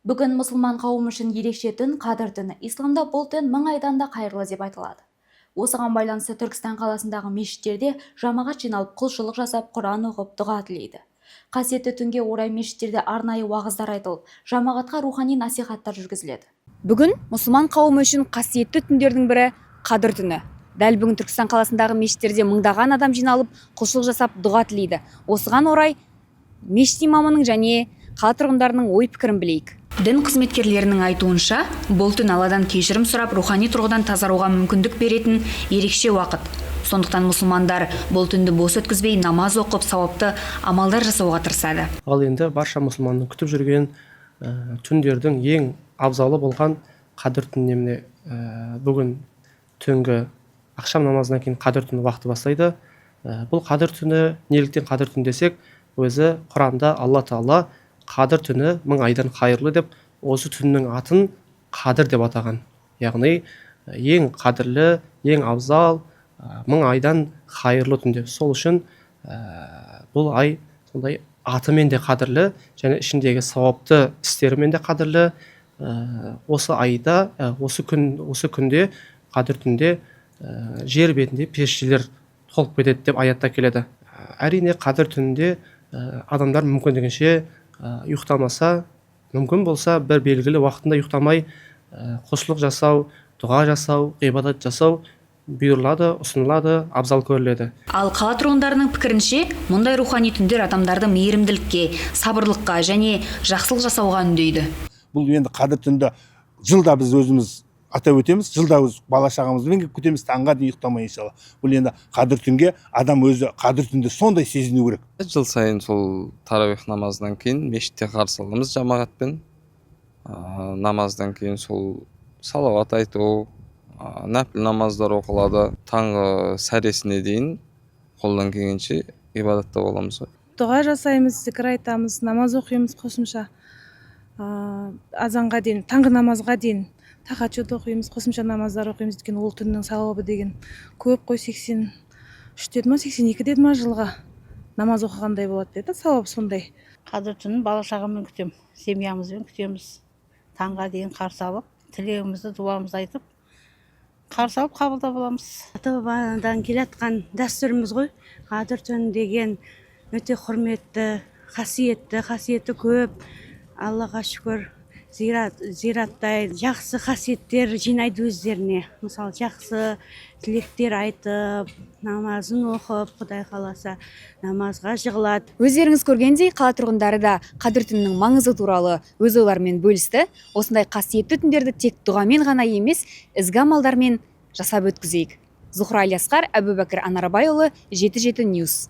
Бүгін мұсылман қауым үшін ерекше түн, қадір түні. Исламда бұл түн мың айдан да қайырлы деп айтылады. Осыған байланысты Түркістан қаласындағы мешіттерде жамағат жиналып құлшылық жасап, Құран оқып, дұға тілейді. Қасиетті түнге орай мешіттерде арнайы уағыздар айтылып, жамағатқа рухани насихаттар жүргізіледі. Бүгін мұсылман қауымы үшін қасиетті түндердің бірі қадір түні. Дәл бүгін Түркістан қаласындағы мешіттерде мыңдаған адам жиналып, құлшылық жасап, дұға тілейді. Осыған орай мешіт имамының және қала тұрғындарының ой пікірін білейік. Дін қызметкерлерінің айтуынша, бұл түн Алладан кешірім сұрап, рухани тұрғыдан тазаруға мүмкіндік беретін ерекше уақыт. Сондықтан мұсылмандар бұл түнді бос өткізбей, намаз оқып, сауапты амалдар жасауға тырысады. Ал енді барша мұсылманның күтіп жүрген түндердің ең абзалы болған қадір түніне бүгін түнгі ақшам намазынан кейін қадір түні уақыты бастайды. Бұл қадір түні неліктен қадір түні десек, өзі Құранда Алла Тағала қадір түні мың айдан қайырлы деп, осы түннің атын қадір деп атаған. Яғни ең қадірлі, ең абзал, мың айдан қайырлы түнде. Сол үшін бұл ай сондай атымен де қадірлі, және ішіндегі сауапты істерімен де қадірлі. Осы айда, осы күнде, қадір түнде жер бетінде періштелер толып кетеді деп аятта келеді. Әрине қадір түнінде адамдар мүмкіндігінше ұйықтамаса, мүмкін болса бір белгілі уақытында ұйықтамай құлшылық жасау, дұға жасау, ғибадат жасау бұйырылады, ұсынылады, абзал көріледі. Ал қала тұрғындарының пікірінше, мұндай рухани түндер адамдарды мейірімділікке, сабырлыққа және жақсылық жасауға үндейді. Бұл енді қадір түнді жылда біз өзіміз атап өтеміз, жылда бала шағамызбен күтеміз, таңға дейін ұйықтамай иншалла. Бұл енді қадір түнге адам өзі қадір түнде сондай сезіну керек. Жыл сайын сол таравих намазынан кейін мешітте қарсы аламыз жамағатпен. Намаздан кейін сол салауат айту, нәпіл намаздар оқылады. Таңғы сәресіне дейін қолдан келгенше ибадатта боламыз. Дұға жасаймыз, зікір айтамыз, намаз оқимыз қосымша. Азанға дейін, таңғы намазға дейін тахаджуд оқимыз, қосымша намаздар оқимыз. Өйткені ол түннің сауабы деген көп қой, 83 деді ма, 82 деді ма жылға намаз оқығандай болады деді. Сауап сондай. Қадір түнін бала шағаммен күтемін, семьямызбен күтеміз. Таңға дейін қарсы алып, тілегімізді, дуамызды айтып, қарсы алып қабылдап боламыз. Ата-бабадан келатқан дәстүріміз ғой. Қадір түні деген өте құрметті, қасиетті көп. Аллаға шүкір, зираттай жақсы қасиеттер жинайды өздеріне. Мысалы, жақсы тілектер айтып, намазын оқып, Құдай қаласа намазға жығылады. Өздеріңіз көргендей, қала тұрғындары да қадір түнінің маңызы туралы өз ойларымен бөлісті. Осындай қасиетті түндерді тек дұғамен ғана емес, ізгі амалдармен жасап өткізейік. Зухра Ильясқар, Әбубәкір Анарбайұлы, 77 News.